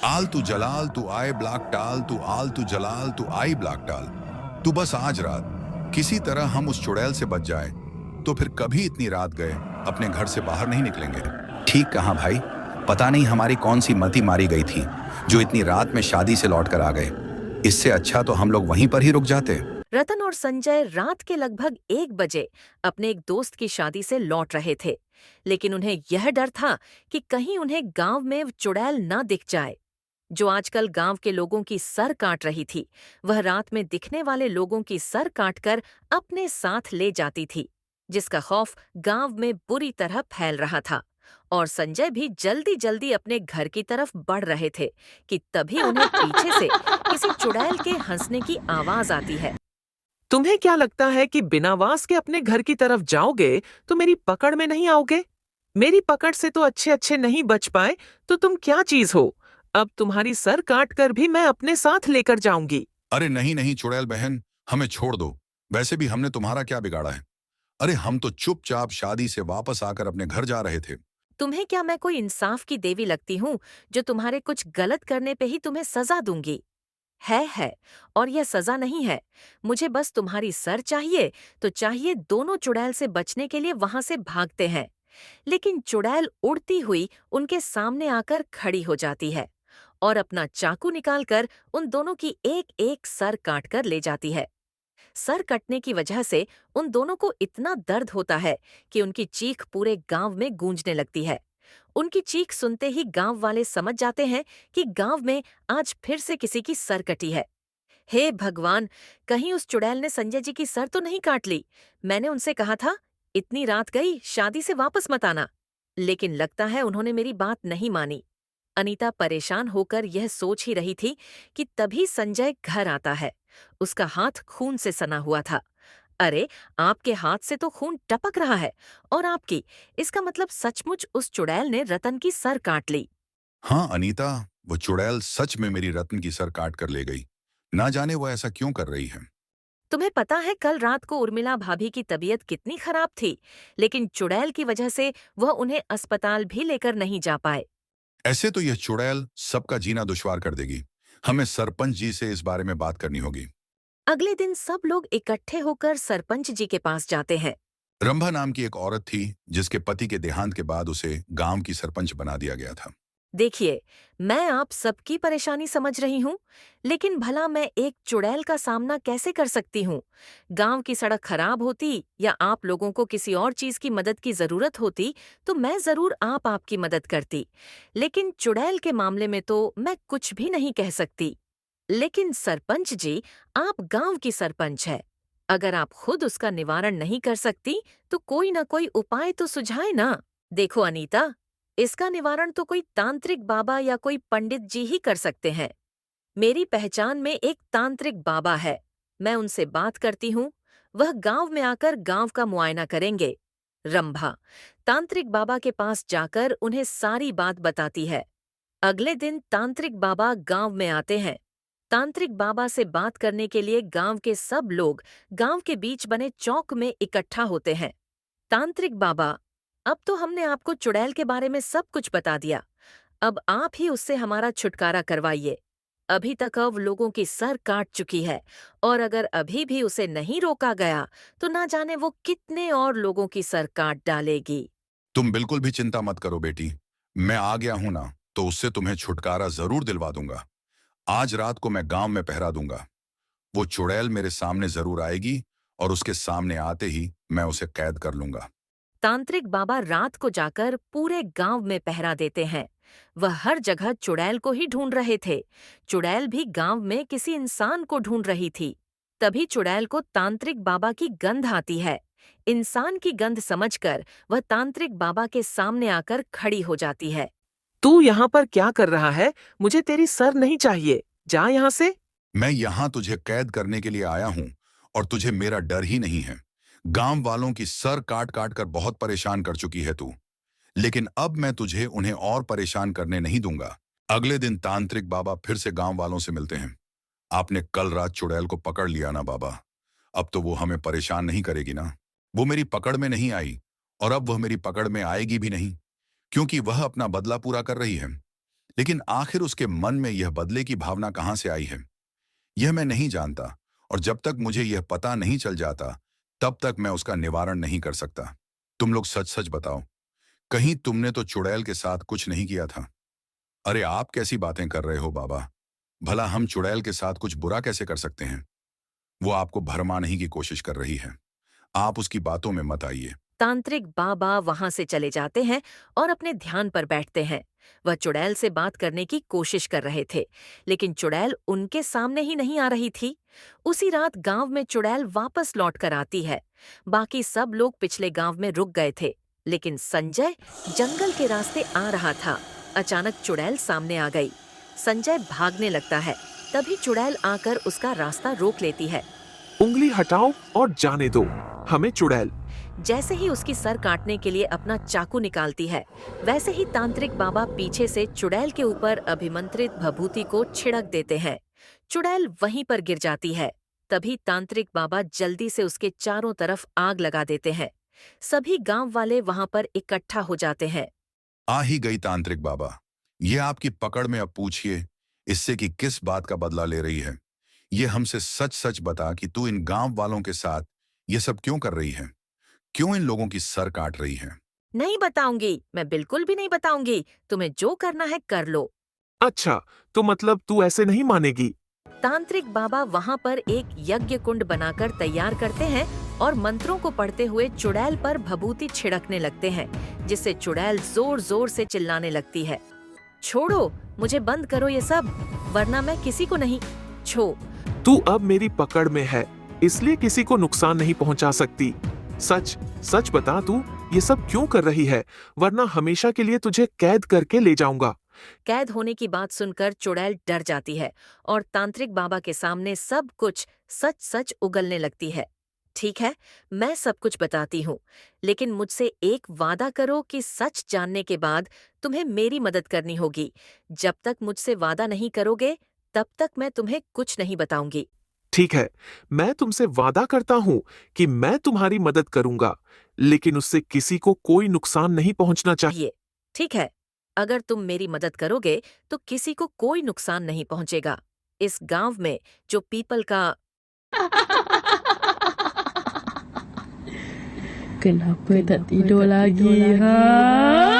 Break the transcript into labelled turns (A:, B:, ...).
A: आल तू जलाल तू आए ब्लाक टाल तू आल तू जलाल तू आई ब्लाक टाल। तू बस आज रात किसी तरह हम उस चुड़ैल से बच जाए तो फिर कभी इतनी रात गए अपने घर से बाहर नहीं निकलेंगे। ठीक कहा भाई। पता नहीं हमारी कौन सी मति मारी गई थी जो इतनी रात में शादी से लौट कर आ गए। इससे अच्छा तो हम लोग वहीं पर ही रुक जाते।
B: रतन और संजय रात के लगभग 1 बजे अपने एक दोस्त की शादी से लौट रहे थे, लेकिन उन्हें यह डर था कि कहीं उन्हें गांव में चुड़ैल न दिख जाए, जो आजकल गांव के लोगों की सर काट रही थी। वह रात में दिखने वाले लोगों की सर काटकर अपने साथ ले जाती थी, जिसका खौफ गांव में बुरी तरह फैल रहा था। और संजय भी जल्दी जल्दी अपने घर की तरफ बढ़ रहे थे कि तभी उन्हें पीछे से किसी चुड़ैल के हंसने की आवाज आती है।
C: तुम्हें क्या लगता है कि बिना वास के अपने घर की तरफ जाओगे तो मेरी पकड़ में नहीं आओगे? मेरी पकड़ से तो अच्छे अच्छे नहीं बच पाए तो तुम क्या चीज हो? अब तुम्हारी सर काट कर भी मैं अपने साथ लेकर जाऊंगी।
A: अरे नहीं नहीं चुड़ैल बहन, हमें छोड़ दो। वैसे भी हमने तुम्हारा क्या बिगाड़ा है? अरे हम तो चुपचाप शादी से वापस आकर अपने घर जा रहे थे।
B: तुम्हें क्या मैं कोई इंसाफ की देवी लगती हूँ जो तुम्हारे कुछ गलत करने पे ही तुम्हें सजा दूंगी? है। और यह सजा नहीं है। मुझे बस तुम्हारी सर चाहिए तो चाहिए। दोनों चुड़ैल से बचने के लिए वहां से भागते हैं, लेकिन चुड़ैल उड़ती हुई उनके सामने आकर खड़ी हो जाती है और अपना चाकू निकालकर उन दोनों की एक एक सर काट कर ले जाती है। सर कटने की वजह से उन दोनों को इतना दर्द होता है कि उनकी चीख पूरे गांव में गूंजने लगती है। उनकी चीख सुनते ही गांव वाले समझ जाते हैं कि गांव में आज फिर से किसी की सर कटी है। हे भगवान! कहीं उस चुड़ैल ने संजय जी की सर तो नहीं काट ली। मैंने उनसे कहा था, इतनी रात गई, शादी से वापस मत आना। लेकिन लगता है उन्होंने मेरी बात नहीं मानी। अनीता परेशान होकर यह सोच ही रही थी कि तभी संजय घर आता है। उसका हाथ खून से सना हुआ था। अरे, आपके हाथ से तो खून टपक रहा है और आपकी, इसका मतलब सचमुच उस चुड़ैल ने रतन की सर काट ली।
A: हाँ अनीता, वो चुड़ैल सच में मेरी रत्न की सर काट कर ले गई। ना जाने वो ऐसा क्यों कर रही है।
B: तुम्हें पता है कल रात को उर्मिला भाभी की तबीयत कितनी खराब थी, लेकिन चुड़ैल की वजह से वह उन्हें अस्पताल भी लेकर नहीं जा पाए।
A: ऐसे तो यह चुड़ैल सबका जीना दुश्वार कर देगी। हमें सरपंच जी से इस बारे में बात करनी होगी।
B: अगले दिन सब लोग इकट्ठे होकर सरपंच जी के पास जाते हैं।
A: रंभा नाम की एक औरत थी जिसके पति के देहांत के बाद उसे गांव की सरपंच बना दिया गया था।
B: देखिए, मैं आप सबकी परेशानी समझ रही हूँ, लेकिन भला मैं एक चुड़ैल का सामना कैसे कर सकती हूँ? गांव की सड़क खराब होती या आप लोगों को किसी और चीज की मदद की जरूरत होती तो मैं जरूर आपकी मदद करती, लेकिन चुड़ैल के मामले में तो मैं कुछ भी नहीं कह सकती। लेकिन सरपंच जी, आप गांव की सरपंच है। अगर आप खुद उसका निवारण नहीं कर सकती तो कोई ना कोई उपाय तो सुझाए ना। देखो अनीता, इसका निवारण तो कोई तांत्रिक बाबा या कोई पंडित जी ही कर सकते हैं। मेरी पहचान में एक तांत्रिक बाबा है। मैं उनसे बात करती हूँ। वह गांव में आकर गांव का मुआयना करेंगे। रंभा तांत्रिक बाबा के पास जाकर उन्हें सारी बात बताती है। अगले दिन तांत्रिक बाबा गांव में आते हैं। तांत्रिक बाबा से बात करने के लिए गांव के सब लोग गांव के बीच बने चौक में इकट्ठा होते हैं। तांत्रिक बाबा, अब तो हमने आपको चुड़ैल के बारे में सब कुछ बता दिया। अब आप ही उससे हमारा छुटकारा करवाइए। अभी तक अब लोगों की सर काट चुकी है और अगर अभी भी उसे नहीं रोका गया तो ना जाने वो कितने और लोगों की सर काट डालेगी।
A: तुम बिल्कुल भी चिंता मत करो बेटी। मैं आ गया हूं ना, तो उससे तुम्हें छुटकारा जरूर दिलवा दूंगा। आज रात को मैं गांव में पहरा दूंगा। वो चुड़ैल मेरे सामने जरूर आएगी और उसके सामने आते ही मैं उसे कैद कर लूंगा।
B: तांत्रिक बाबा रात को जाकर पूरे गांव में पहरा देते हैं। वह हर जगह चुड़ैल को ही ढूंढ रहे थे। चुड़ैल भी गांव में किसी इंसान को ढूंढ रही थी। तभी चुड़ैल को तांत्रिक बाबा की गंध आती है। इंसान की गंध समझकर वह तांत्रिक बाबा के सामने आकर खड़ी हो जाती है।
C: तू यहाँ पर क्या कर रहा है? मुझे तेरी सर नहीं चाहिए। जा यहाँ से।
A: मैं यहां तुझे कैद करने के लिए आया हूं और तुझे मेरा डर ही नहीं है। गांव वालों की सर काट काट कर बहुत परेशान कर चुकी है तू, लेकिन अब मैं तुझे उन्हें और परेशान करने नहीं दूंगा। अगले दिन तांत्रिक बाबा फिर से गांव वालों से मिलते हैं। आपने कल रात चुड़ैल को पकड़ लिया ना बाबा? अब तो वो हमें परेशान नहीं करेगी ना? वो मेरी पकड़ में नहीं आई और अब वह मेरी पकड़ में आएगी भी नहीं, क्योंकि वह अपना बदला पूरा कर रही है। लेकिन आखिर उसके मन में यह बदले की भावना कहां से आई है, यह मैं नहीं जानता, और जब तक मुझे यह पता नहीं चल जाता, तब तक मैं उसका निवारण नहीं कर सकता। तुम लोग सच सच बताओ, कहीं तुमने तो चुड़ैल के साथ कुछ नहीं किया था? अरे आप कैसी बातें कर रहे हो बाबा? भला हम चुड़ैल के साथ कुछ बुरा कैसे कर सकते हैं? वो आपको भरमाने ही की कोशिश कर रही है। आप उसकी बातों में मत आइए।
B: तांत्रिक बाबा वहां से चले जाते हैं और अपने ध्यान पर बैठते हैं। वह चुड़ैल से बात करने की कोशिश कर रहे थे, लेकिन चुड़ैल उनके सामने ही नहीं आ रही थी। उसी रात गांव में चुड़ैल वापस लौट कर आती है। बाकी सब लोग पिछले गांव में रुक गए थे, लेकिन संजय जंगल के रास्ते आ रहा था। अचानक चुड़ैल सामने आ गई। संजय भागने लगता है, तभी चुड़ैल आकर उसका रास्ता रोक लेती है।
C: उंगली हटाओ और जाने दो हमें चुड़ैल।
B: जैसे ही उसकी सर काटने के लिए अपना चाकू निकालती है, वैसे ही तांत्रिक बाबा पीछे से चुड़ैल के ऊपर अभिमंत्रित भभूति को छिड़क देते हैं। चुड़ैल वहीं पर गिर जाती है। तभी तांत्रिक बाबा जल्दी से उसके चारों तरफ आग लगा देते हैं। सभी गांव वाले वहां पर इकट्ठा हो जाते हैं।
A: आ ही गई तांत्रिक बाबा। ये आपकी पकड़ में, अब पूछिए इससे कि किस बात का बदला ले रही है। ये हमसे सच सच बता कि तू इन गांव वालों के साथ ये सब क्यों कर रही है? क्यों इन लोगों की सर काट रही है?
B: नहीं बताऊंगी, मैं बिल्कुल भी नहीं बताऊंगी। तुम्हें जो करना है कर लो।
C: अच्छा, तो मतलब तू ऐसे नहीं मानेगी?
B: तांत्रिक बाबा वहां पर एक यज्ञ कुंड बनाकर तैयार करते हैं और मंत्रों को पढ़ते हुए चुड़ैल पर भभूति छिड़कने लगते हैं, जिससे चुड़ैल जोर जोर से चिल्लाने लगती है। छोड़ो, मुझे बंद करो ये सब, वरना मैं किसी को नहीं छो।
C: तू अब मेरी पकड़ में है, इसलिए किसी को नुकसान नहीं पहुंचा सकती। सच सच बता, तू ये सब क्यों कर रही है? वरना हमेशा के लिए तुझे कैद करके ले जाऊंगा।
B: कैद होने की बात सुनकर चुड़ैल डर जाती है और तांत्रिक बाबा के सामने सब कुछ सच सच उगलने लगती है। ठीक है, मैं सब कुछ बताती हूँ, लेकिन मुझसे एक वादा करो कि सच जानने के बाद तुम्हें मेरी मदद करनी होगी। जब तक मुझसे वादा नहीं करोगे, तब तक मैं तुम्हें कुछ नहीं बताऊंगी।
C: ठीक है, मैं तुमसे वादा करता हूँ कि मैं तुम्हारी मदद करूंगा, लेकिन उससे किसी को कोई नुकसान नहीं पहुंचना चाहिए।
B: ये ठीक है, अगर तुम मेरी मदद करोगे तो किसी को कोई नुकसान नहीं पहुंचेगा। इस गांव में जो पीपल का
D: Kenapa tak tidur lagi, ha?